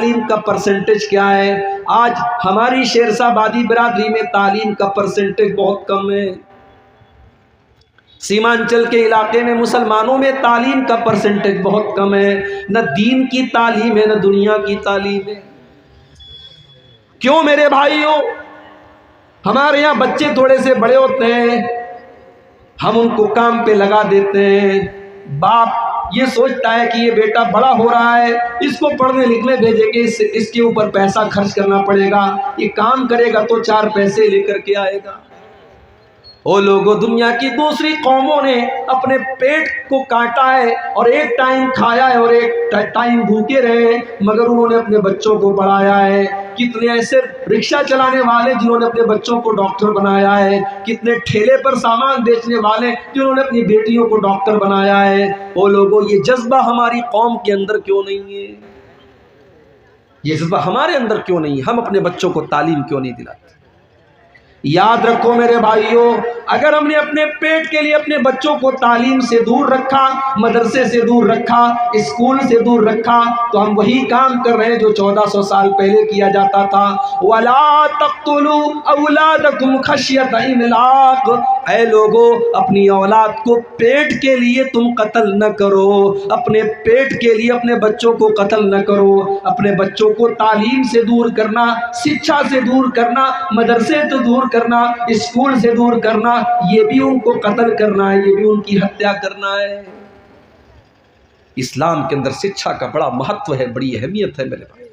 تعلیم کا پرسنٹیج کیا ہے؟ آج ہماری شیرسا آبادی برادری میں تعلیم کا پرسنٹیج بہت کم ہے۔ سیمانچل کے علاقے میں مسلمانوں میں تعلیم کا پرسنٹیج بہت کم ہے، نہ دین کی تعلیم ہے نہ دنیا کی تعلیم ہے۔ کیوں میرے بھائیوں؟ ہمارے یہاں بچے تھوڑے سے بڑے ہوتے ہیں، ہم ان کو کام پہ لگا دیتے ہیں، باپ یہ سوچتا ہے کہ یہ بیٹا بڑا ہو رہا ہے، اس کو پڑھنے لکھنے بھیجیں گے، اس کے اوپر پیسہ خرچ کرنا پڑے گا، یہ کام کرے گا تو 4 پیسے لے کر کے آئے گا۔ وہ لوگوں، دنیا کی دوسری قوموں نے اپنے پیٹ کو کاٹا ہے اور ایک ٹائم کھایا ہے اور ایک ٹائم بھوکے رہے، مگر انہوں نے اپنے بچوں کو پڑھایا ہے۔ کتنے ایسے رکشہ چلانے والے جنہوں نے اپنے بچوں کو ڈاکٹر بنایا ہے، کتنے ٹھیلے پر سامان بیچنے والے جنہوں نے اپنی بیٹیوں کو ڈاکٹر بنایا ہے۔ وہ لوگوں، یہ جذبہ ہماری قوم کے اندر کیوں نہیں ہے؟ یہ جذبہ ہمارے اندر کیوں نہیں ہے؟ ہم اپنے بچوں کو تعلیم کیوں نہیں دلاتے؟ یاد رکھو میرے بھائیوں، اگر ہم نے اپنے پیٹ کے لیے اپنے بچوں کو تعلیم سے دور رکھا، مدرسے سے دور رکھا، اسکول سے دور رکھا، تو ہم وہی کام کر رہے ہیں جو 1400 سال پہلے کیا جاتا تھا۔ وَلَا تَقْتُلُوا أَوْلَادَكُمْ خَشْيَةَ إِمْلَاقٍ، اے لوگو، اپنی اولاد کو پیٹ کے لیے تم قتل نہ کرو، اپنے پیٹ کے لیے اپنے بچوں کو قتل نہ کرو۔ اپنے بچوں کو تعلیم سے دور کرنا، شکشا سے دور کرنا، مدرسے سے دور کرنا، اسکول سے دور کرنا، یہ بھی ان کو قتل کرنا ہے، یہ بھی ان کی ہتیا کرنا ہے۔ اسلام کے اندر شکشا کا بڑا مہتو ہے، بڑی اہمیت ہے میرے بھائی۔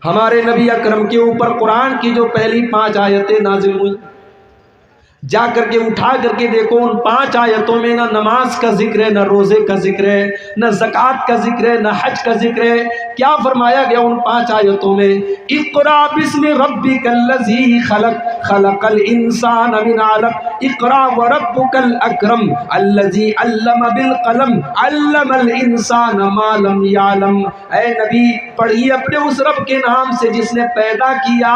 ہمارے نبی اکرم کے اوپر قرآن کی جو پہلی 5 آیتیں نازل ہوئی، جا کر کے اٹھا کر کے دیکھو، ان 5 آیتوں میں نہ نماز کا ذکر ہے، نہ روزے کا ذکر ہے، نہ زکوٰۃ کا ذکر ہے، نہ حج کا ذکر ہے۔ کیا فرمایا گیا ان 5 آیتوں میں؟ اقرا بسم ربک الذی خلق، خلق الانسان من علق، اقرا وربک الاکرم الذی علم بالقلم، علم الانسان ما لم یعلم۔ اے نبی، پڑھیے اپنے اس رب کے نام سے جس نے پیدا کیا،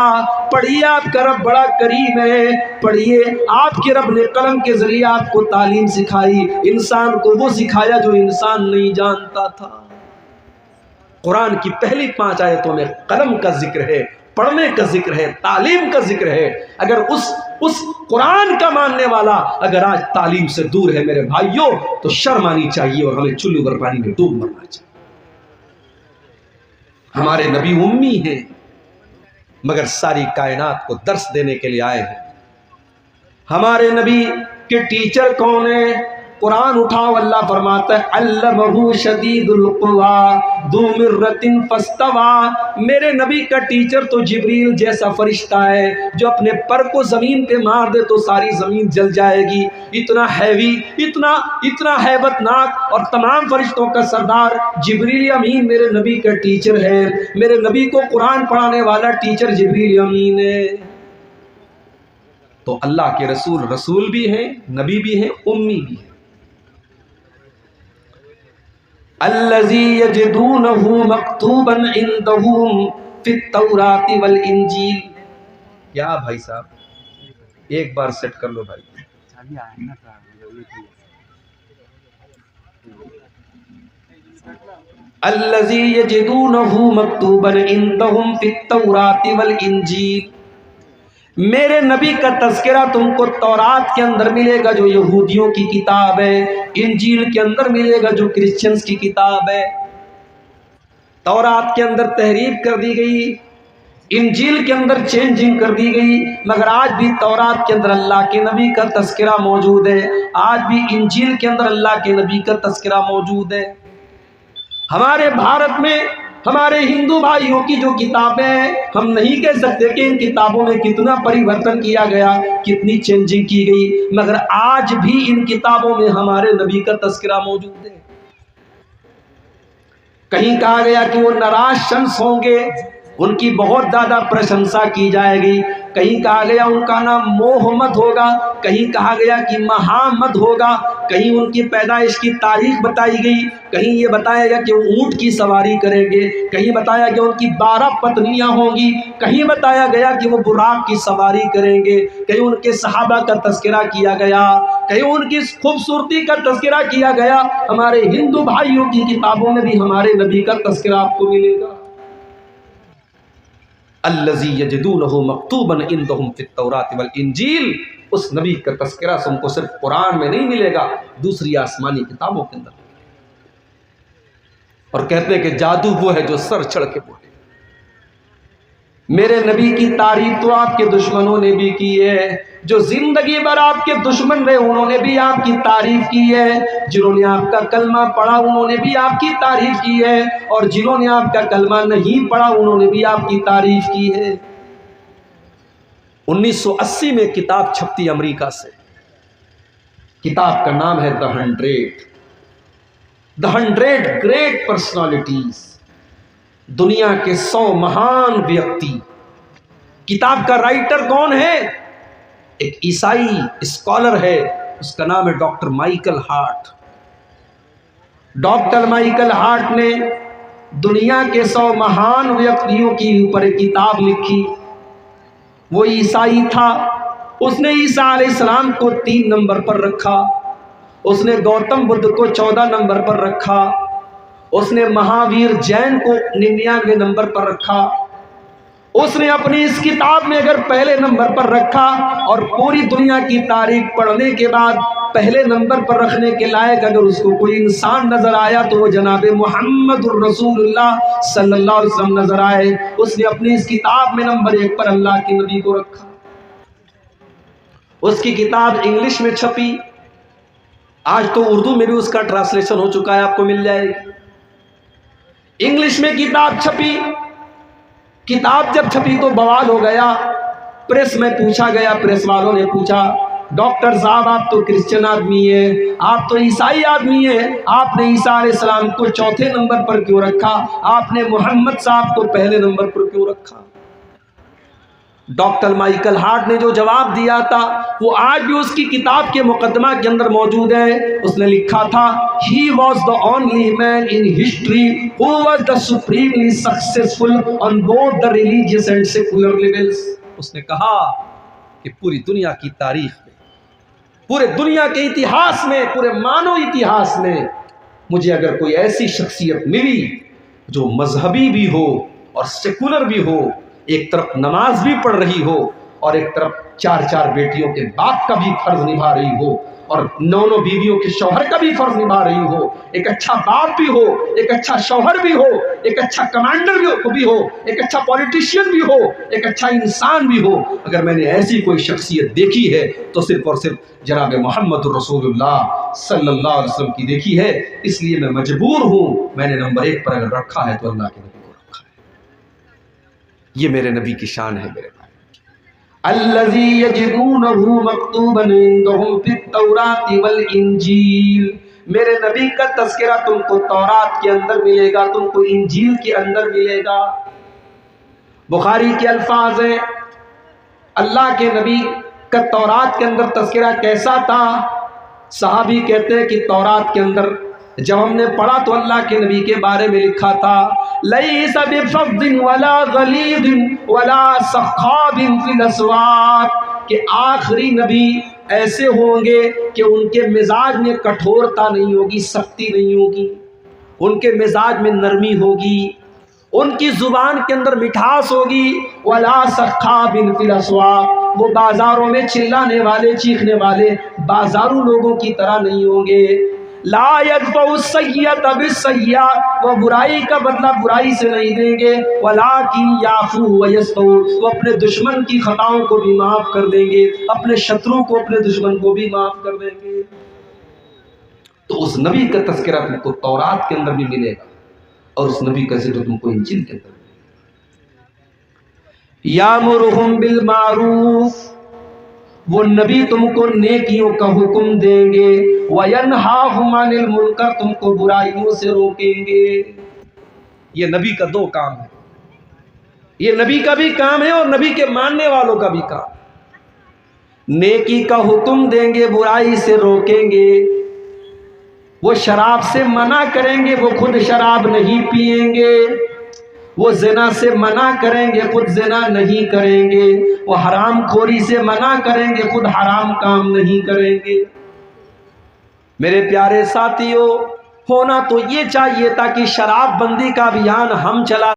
پڑھیے آپ کا رب بڑا کریم ہے، پڑھیے آپ کے رب نے قلم کے ذریعے آپ کو تعلیم سکھائی، انسان کو وہ سکھایا جو انسان نہیں جانتا تھا۔ قرآن کی پہلی 5 آیتوں میں قلم کا ذکر ہے، پڑھنے کا ذکر ہے، تعلیم کا ذکر ہے۔ اگر اس قرآن کا ماننے والا اگر آج تعلیم سے دور ہے میرے بھائیوں، تو شرم آنی چاہیے اور ہمیں چلو بھر پانی میں ڈوب مرنا چاہیے۔ ہمارے نبی امی ہیں، مگر ساری کائنات کو درس دینے کے لیے آئے ہیں۔ ہمارے نبی کے ٹیچر کون ہیں؟ قرآن اٹھاؤ، اللہ فرماتا ہے علمہ شدید القویٰ ذو مرۃ فاستویٰ۔ میرے نبی کا ٹیچر تو جبریل جیسا فرشتہ ہے، جو اپنے پر کو زمین پہ مار دے تو ساری زمین جل جائے گی۔ اتنا ہیوی، اتنا ہیبت ناک اور تمام فرشتوں کا سردار جبریل امین میرے نبی کا ٹیچر ہے۔ میرے نبی کو قرآن پڑھانے والا ٹیچر جبریل امین ہے۔ تو اللہ کے رسول بھی ہیں، نبی بھی ہیں، امی بھی ہیں۔ الذی یجدونہ مکتوبا عندہم فی التوراۃ والانجیل۔ کیا بھائی صاحب، ایک بار سیٹ کر لو بھائی۔ الذی یجدونہ مکتوبا عندہم فی التوراۃ والانجیل۔ میرے نبی کا تذکرہ تم کو تورات کے اندر ملے گا جو یہودیوں کی کتاب ہے، انجیل کے اندر ملے گا جو کرسچنز کی کتاب ہے۔ تورات کے اندر تحریف کر دی گئی، انجیل کے اندر چینجنگ کر دی گئی، مگر آج بھی تورات کے اندر اللہ کے نبی کا تذکرہ موجود ہے، آج بھی انجیل کے اندر اللہ کے نبی کا تذکرہ موجود ہے۔ ہمارے بھارت میں ہمارے ہندو بھائیوں کی جو کتابیں ہیں، ہم نہیں کہہ سکتے کہ ان کتابوں میں کتنا پریورتن کیا گیا، کتنی چینجنگ کی گئی، مگر آج بھی ان کتابوں میں ہمارے نبی کا تذکرہ موجود ہے۔ کہیں کہا گیا کہ وہ نراش شمس ہوں گے، ان کی بہت زیادہ پرشنسا کی جائے گی، کہیں کہا گیا ان کا نام محمد ہوگا، کہیں کہا گیا کہ محمد ہوگا، کہیں ان کی پیدائش کی تاریخ بتائی گئی، کہیں یہ بتایا گیا کہ وہ اونٹ کی سواری کریں گے، کہیں بتایا گیا ان کی 12 پتنیاں ہوں گی، کہیں بتایا گیا کہ وہ براق کی سواری کریں گے، کہیں ان کے صحابہ کا تذکرہ کیا گیا، کہیں ان کی خوبصورتی کا تذکرہ کیا گیا۔ ہمارے ہندو بھائیوں کی کتابوں میں بھی ہمارے نبی کا تذکرہ آپ کو ملے گا۔ الذی یجدونہ مکتوبا عندہم فی التوراۃ والانجیل، اس نبی کا تذکرہ تم کو صرف قرآن میں نہیں ملے گا، دوسری آسمانی کتابوں کے اندر ملے گا۔ اور کہتے ہیں کہ جادو وہ ہے جو سر چڑھ کے بولے۔ میرے نبی کی تعریف تو آپ کے دشمنوں نے بھی کی ہے، جو زندگی بھر آپ کے دشمن رہے انہوں نے بھی آپ کی تعریف کی ہے، جنہوں نے آپ کا کلمہ پڑھا انہوں نے بھی آپ کی تعریف کی ہے، اور جنہوں نے آپ کا کلمہ نہیں پڑھا انہوں نے بھی آپ کی تعریف کی ہے۔ 1980 میں کتاب چھپتی امریکہ سے، کتاب کا نام ہے The 100 گریٹ پرسنالٹیز، دنیا کے 100 مہان ویکتی۔ کتاب کا رائٹر کون ہے؟ ایک عیسائی اسکالر ہے، اس کا نام ہے doctor Michael Hart. Doctor Michael Hart نے دنیا کے 100 مہان ویکتیوں کی اوپر ایک کتاب لکھی۔ وہ عیسائی تھا، اس نے عیسیٰ علیہ السلام کو 3 نمبر پر رکھا، اس نے گوتم بدھ کو 14 نمبر پر رکھا، اس نے مہاویر جین کو 99 نمبر پر رکھا۔ اس نے اپنی اس کتاب میں اگر پہلے نمبر پر رکھا، اور پوری دنیا کی تاریخ پڑھنے کے بعد پہلے نمبر پر رکھنے کے لائق اگر اس کو کوئی انسان نظر آیا تو وہ جناب محمد الرسول اللہ صلی اللہ علیہ وسلم نظر آئے۔ اس نے اپنی اس کتاب میں نمبر 1 پر اللہ کے نبی کو رکھا۔ اس کی کتاب انگلش میں چھپی، آج تو اردو میں بھی اس کا ٹرانسلیشن ہو چکا ہے، آپ کو مل جائے گی۔ انگلش میں کتاب چھپی، کتاب جب چھپی تو بوال ہو گیا، پریس میں پوچھا گیا، پریس والوں نے پوچھا ڈاکٹر صاحب آپ تو کرسچن آدمی ہیں، آپ تو عیسائی آدمی ہیں، آپ نے عیسیٰ علیہ السلام کو 4 نمبر پر کیوں رکھا، آپ نے محمد صاحب کو پہلے نمبر پر کیوں رکھا؟ ڈاکٹر مائیکل ہارٹ نے جو جواب دیا تھا وہ آج بھی اس کی کتاب کے مقدمہ کے اندر موجود ہے۔ اس نے لکھا تھا He was the only man in history who was the supremely successful on both the religious and secular levels۔ اس نے کہا کہ پوری دنیا کی تاریخ میں، پورے دنیا کے اتہاس میں، پورے مانو اتہاس میں مجھے اگر کوئی ایسی شخصیت ملی جو مذہبی بھی ہو اور سیکولر بھی ہو، ایک طرف نماز بھی پڑھ رہی ہو اور ایک طرف 4 بیٹیوں کے باپ کا بھی فرض نبھا رہی ہو، اور 9 بیویوں کے شوہر کا بھی فرض نبھا رہی ہو، ایک اچھا باپ بھی ہو، ایک اچھا شوہر بھی ہو، ایک اچھا کمانڈر بھی ہو، ایک اچھا پولیٹیشین بھی ہو، ایک اچھا انسان بھی ہو، اگر میں نے ایسی کوئی شخصیت دیکھی ہے تو صرف اور صرف جناب محمد رسول اللہ صلی اللہ علیہ وسلم کی دیکھی ہے۔ اس لیے میں مجبور ہوں، میں نے نمبر 1 پر اگر رکھا ہے تو اللہ کے نبی کو رکھا ہے۔ یہ میرے نبی کی شان ہے میرے بھائی۔ الذی یجدونہ مکتوبا عندہم فی التوراۃ والانجیل، میرے نبی کا تذکرہ تم کو تورات کے اندر ملے گا، تم کو انجیل کے اندر ملے گا۔ بخاری کے الفاظ ہیں، اللہ کے نبی کا تورات کے اندر تذکرہ کیسا تھا؟ صحابی کہتے ہیں کہ تورات کے اندر جب ہم نے پڑھا تو اللہ کے نبی کے بارے میں لکھا تھا لیس بفظ ولا غلیظ ولا سخاب فی الاسواق، کہ آخری نبی ایسے ہوں گے کہ ان کے مزاج میں کٹھورتا نہیں ہوگی، سختی نہیں ہوگی، ان کے مزاج میں نرمی ہوگی، ان کی زبان کے اندر مٹھاس ہوگی۔ ولا سخاب فی الاسواق، وہ بازاروں میں چلانے والے چیخنے والے بازاروں لوگوں کی طرح نہیں ہوں گے۔ لا یدفع السیئۃ بالسیئۃ، وہ برائی کا بدلہ برائی سے نہیں دیں گے۔ ولکن یعفو ویصفحوا، وہ اپنے دشمن کی خطاؤں کو بھی معاف کر دیں گے، اپنے شترو کو اپنے دشمن کو بھی معاف کر دیں گے۔ تو اس نبی کا تذکرہ تم کو تورات کے اندر بھی ملے گا، اور اس نبی کا ذکر تم کو انجیل کے اندر ملے گا۔ یامرہم بالمعروف، وہ نبی تم کو نیکیوں کا حکم دیں گے، وَيَنْهَاهُمْ عَنِ الْمُنْكَرِ، تم کو برائیوں سے روکیں گے۔ یہ نبی کا 2 کام ہے، یہ نبی کا بھی کام ہے اور نبی کے ماننے والوں کا بھی کام۔ نیکی کا حکم دیں گے، برائی سے روکیں گے، وہ شراب سے منع کریں گے، وہ خود شراب نہیں پئیں گے، وہ زنا سے منع کریں گے، خود زنا نہیں کریں گے، وہ حرام خوری سے منع کریں گے، خود حرام کام نہیں کریں گے۔ میرے پیارے ساتھیوں، ہونا تو یہ چاہیے تھا کہ شراب بندی کا ابھیان ہم چلا